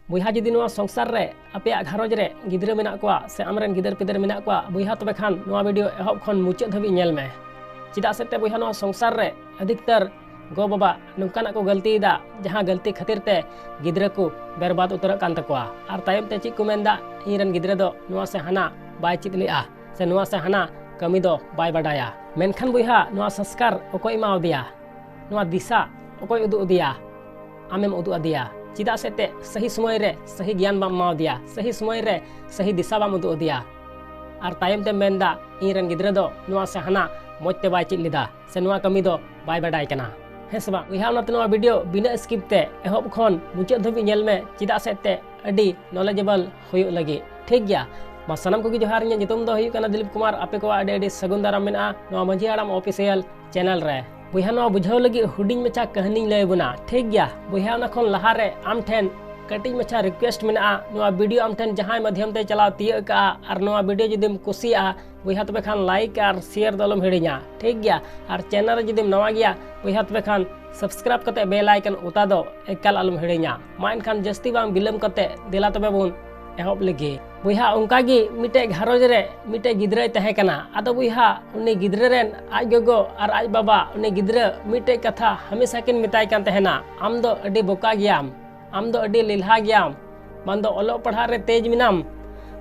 बुहा जुदी नोआ संसार रे आपे घारोज रे गिद्रा मेना कोआ से आमरेन गिदर पिदर मेना कोआ बुहा तबे खान नोआ वीडियो एहब खन मुचाद धाबी नेल मे चिदा सेते बुहा नोआ संसार रे अधिकतर गो बाबा नोंकाना को गलती दा जहां गलती खातिर ते गिद्रा को बर्बाद उतर कान तकोआ आर तायम ते ची को मेंदा इरन गिद्रा दो नोआ से हाना बाय चित लिया से नोआ से हाना कमी दो बाय बाडाया मेनखान बुहा नोआ संस्कार ओको इमाव दिया नोआ दिशा ओको उदु दिया आमेम उदु दिया चिदा सेते सही समय रे सही ज्ञान बाम माव दिया सही समय रे सही दिशा बाम उदु दिया आर तायम ते मेंदा इरन गिद्रा दो नोआ से हाना मोजते बाय चित लिदा से नोआ कमी दो बाय बाडाय कना हेसबा उहा वीडियो बिना स्किप ते एहब खन मुचाद धाबी नेल मे चिदा सेते अडी नॉलेजेबल हुयो लगे ठीक गया मा सनम को जोहार इन नितुम दो हुयो कना दिलीप कुमार आपे को अडी सगुन दाराम मेना नोआ माझी आराम ऑफिशियल चैनल रे बुहा नोआ बुझाव लगे हुडिंग मचा कहानी लय बुना ठीक गया बुहा ना खन लहा रे आम ठेन कटिंग मचा रिक्वेस्ट मेना नोआ वीडियो आम ठेन जहां माध्यम ते चलाव तिय का आर नोआ वीडियो जदिम कुसिया बुहा तबे खान लाइक और शेयर दलम हिड़िया ठीक गया और चैनल जदिम नवा गया बुहा तबे खान सब्सक्राइब कते बेल आइकन उता दो एकाल आलम हिड़िया मा एनखान जस्ती बांग बिलम कते दिला तबे बुन एहब लगे बुहा उनकागी मिटे घारोज रे मिटे गिद्रा तहे कना आदो बुहा उनी गिद्रा रेन आज गोगो और आज बाबा उनी गिद्रा मिटे कथा हमेशा किन मिताय कान तहेना आम दो अडी बोका गयाम आम दो अडी लिल्हा गयाम बांग दो ओलो पढ़ा रे तेज मिनाम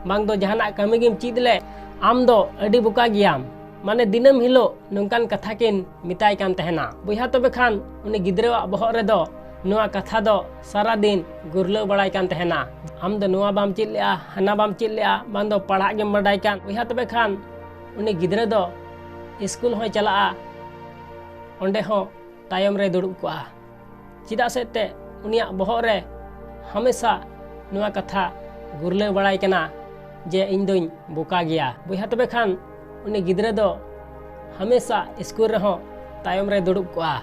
बांग दो जहाना कमी गिम चीद ले आम दो अडी बोका गयाम माने दिनम हिलो नोंकान कथा किन मिताय कान तहेना बुहा तबे खान उनी गिद्रा बहर रे दो नोआ कथा दो सारा दिन गुरलो बड़ाय कान तहेना आम दो नोआ बाम चित लिया हना बाम चित लिया बांग दो पढ़ा गेम बड़ाय कान बुहा तबे खान उनी गिद्रा दो स्कूल होय चला ओंडे हो तायम रे दुड़ुब कोआ चिदा सेते उनिया बहर रे हमेशा नोआ कथा गुरलो बड़ाय कना जे इन दोइन बोका गया बुहा तबे खान उनी गिद्रा दो हमेशा स्कूल रे हो तायम रे दुड़ुब कोआ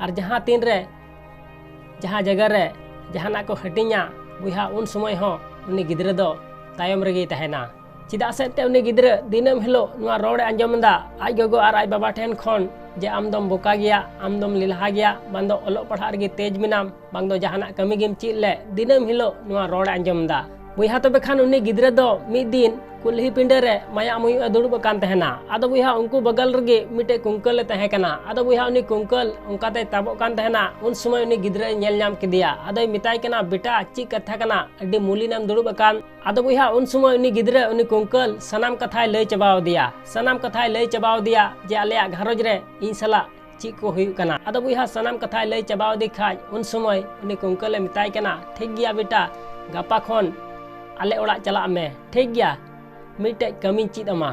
और जहां तीन रे जहां जगह रे जहाना को हटिया बुहा उन समय हो उनी गिद्रा दो तायम रेगे तहेना चिदा सेते उनी गिद्रा दिनम हिलो नोआ रोड आंजमदा आज गोगो और आज बाबा ठेन खन जे आमदम बोका गया आमदम लिल्हा गया बांग दो ओलो पढ़ा रे तेज मिनाम बांग दो जहाना कमी गिम चित ले दिनम हिलो नोआ रोड आंजमदा बुहा तबे खान उनी गिद्रा दो मिद दिन कुल्ही पिंडे रे माया मुई दुड़ुब कान तहेना आदो बुहा उनको बगल रगे मिटे कुंकल तहे कना आदो बुहा उनी कुंकल उनकाते ताबो कान तहेना उन समय उनी गिद्रा नेल नाम किदिया आदो मिताय कना बेटा ची कथा कना अड्डी मूली नाम दुड़ुब कान आदो बुहा उन समय उनी गिद्रा उनी कुंकल सनाम कथाय लय चबाव दिया सनाम कथाय लय चबाव दिया जे आलेया घरोज रे इन सला ची को हुई कना आदो बुहा सनाम कथाय लय चबाव दी खाय उन समय उनी कुंकल मिताय कना ठीक गया बेटा गापा खन आले ओड़ा चला में ठीक गया मिटे कमी चीद अमा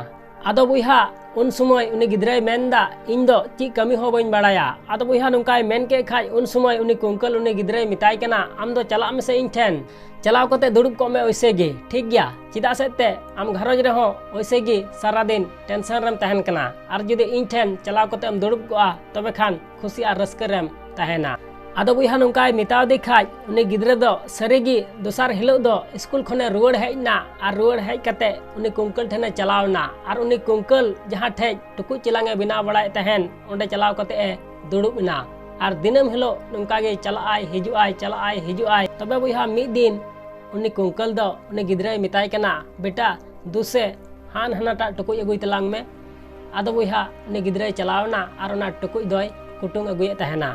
आदो बुहा उन समय उनी गिद्राय मेनदा इन दो ची कमी हो बइन बाड़ाया आदो बुहा नुकाय मेन के खाय उन समय उनी कुंकल उनी गिद्राय मिताय कना आम दो चला में से इन ठेन चलाव कते दुड़ुब को में ओइसे गे ठीक गया चिदा सेते आम घरोज रे हो ओइसे गे सारा दिन टेंशन रेम तहन कना आर जदि इन ठेन चलाव कते हम दुड़ुब को तबे खान खुशी आर रस्क रेम तहेना आदो बुहा नुकाय मिताव दे खाय उनी गिद्रा दो सरीगी दोसार हिलो दो स्कूल खने रुवाड़ हेजना आर रुवाड़ हेज कते उनी कुंकल ठेने चलावना आर उनी कुंकल जहां ठे टुकु चिलांगे बिना बड़ाय तहन ओंडे चलाव कते ए दुड़ुबना आर दिनम हिलो नुकागे चलाय हिजुआय तबे बुहा मिद दिन उनी कुंकल दो उनी गिद्राय मिताय कना बेटा दुसे हान हनाटा टुकु अगुय तलांग में आदो बुहा उनी गिद्राय चलावना आर ओना टुकु दोय कुटुंग अगुय तहना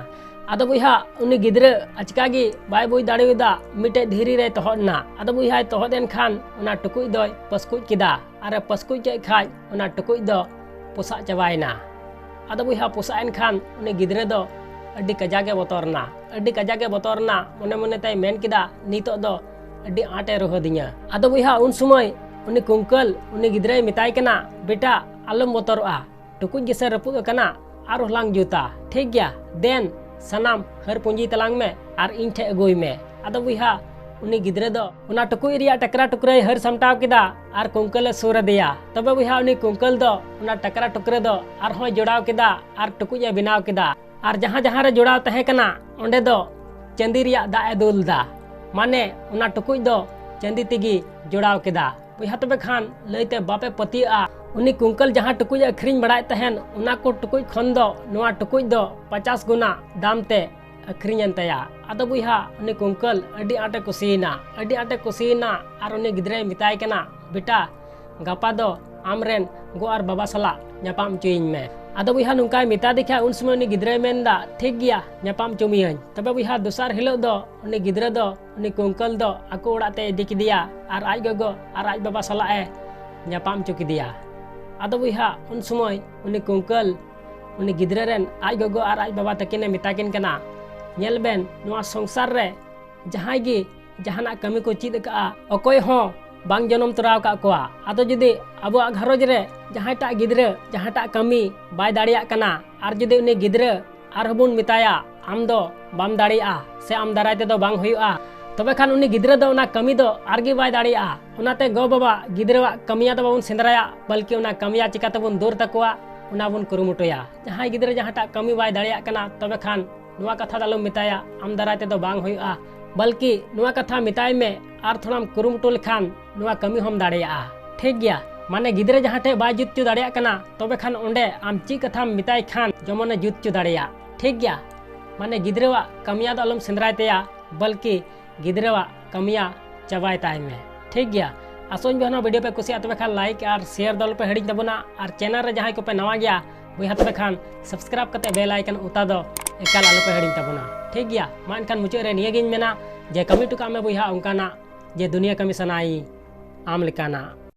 आदो बुहा उनी गिद्रा अचकागी बाय बुझ दाड़ेदा मिटे धीरी रे तहदना आदो बुहा तहदेन खान ओना टुकुज दोय पसकुज किदा आरे पसकुज के खाय ओना टुकुज दो पोसा चबायना आदो बुहा पोसाएन खान उनी गिद्रा दो अड्डी कजागे बतरना मने मने ताय मेन किदा नितो दो अड्डी आटे रोहदिया आदो बुहा उन समय उनी कुंकल उनी गिद्राय मिताय कना बेटा आलम बतरआ टुकुज गेसे रपुद कना आर हलांग जूता ठीक गया देन सनाम हर पूंजी तलांग में आर इन ठे अगुई में आदो बुहा उनी गिद्रा दो उना टुकुई रिया टकरा टुकरे हर समटाव किदा आर कुंकल सुर दिया तबे बुहा उनी कुंकल दो उना टकरा टुकरे दो आर होय जोड़ाव किदा आर टुकुई बनाव किदा आर जहां जहां रे जोड़ाव तहे कना ओंडे दो चंदी रिया दा दुलदा माने उना टुकुई दो चंदी तिगी जोड़ाव किदा बुहा तबे खान लयते बापे पतिया उनी कुंकल जहां टुकुज अखरिंग बड़ाय तहन उना को टुकुज खन दो नोआ टुकुज दो 50 गुना दाम ते अखरीन तया आदो बुहा उनी कुंकल अड्डी आटे कुसीना और उनी गिद्रे मिताय कना बेटा गापा दो आमरेन गो और बाबा सला ᱧᱟᱯᱟᱢ चुईन में आदो बुहा नुका मिता देखा उन समय उनी गिद्रे मेंदा ठीक गया ᱧᱟᱯᱟᱢ चुमियन तबे बुहा दोसार हिलो दो उनी गिद्रे दो उनी कुंकल दो आको ओड़ाते इदी किदिया और आज गगो और आज बाबा सला ᱧᱟᱯᱟᱢ चुकिदिया आदो बुहा उन समय उनी कुंकल उनी गिद्रे रेन आज गगो और आज बाबा तकिने मिताकिन कना नेल बेन नुआ संसार रे जहां गी जहाना कमी को चीद का अकोय हो बांग जनम तराव का कोआ आदो जुदी अबो घरोज रे जहांटा गिद्रे जहांटा कमी बाय दाड़िया कना आर जुदी उनी गिद्रे आर हबुन मिताया आम दो बाम दाड़िया से आम दाराय ते दो बांग हुयुआ तबे खान उनी गिद्रे दो उना कमी दो आरगी बाय दाड़िया उनाते गो बाबा गिद्रेवा कमिया दो बाबुन सेंद्राया बल्कि उना कमिया चिकाते बुन दूर तकोआ उना बुन कुरुमुटुया जहां गिद्रे जहांटा कमी बाय दाड़िया कना तबे खान नुआ कथा दालो मिताया आम दाराय ते दो बांग हुयुआ बल्कि नुआ कथा मिताय में आर थोड़ाम कुरुमुटु लेखान नुआ कमी हम दाड़िया ठीक गया माने गिद्रे जहांटे बाय जुतचु दाड़िया कना तबे खान ओंडे आम ची कथाम मिताय खान जमने जुतचु दाड़िया ठीक गया माने गिद्रेवा कमिया दो अलम सेंद्राय तेया बल्कि गिद्रेवा कमिया चबाय ताय में ठीक गया आसोन बहना वीडियो पे कुसिया तबे खान लाइक और शेयर दल पे हडिंग तबना और चैनल रे जहां को पे नवा गया बुहा तबे खान सब्सक्राइब कते बेल आइकन उता दो एकाल आलो पे हडिंग तबना ठीक गया मा एनखान मुचाद रे निया गिन मेना जे कमी टुका में बुहा उनकाना जे दुनिया कमी सनाई आम लेकाना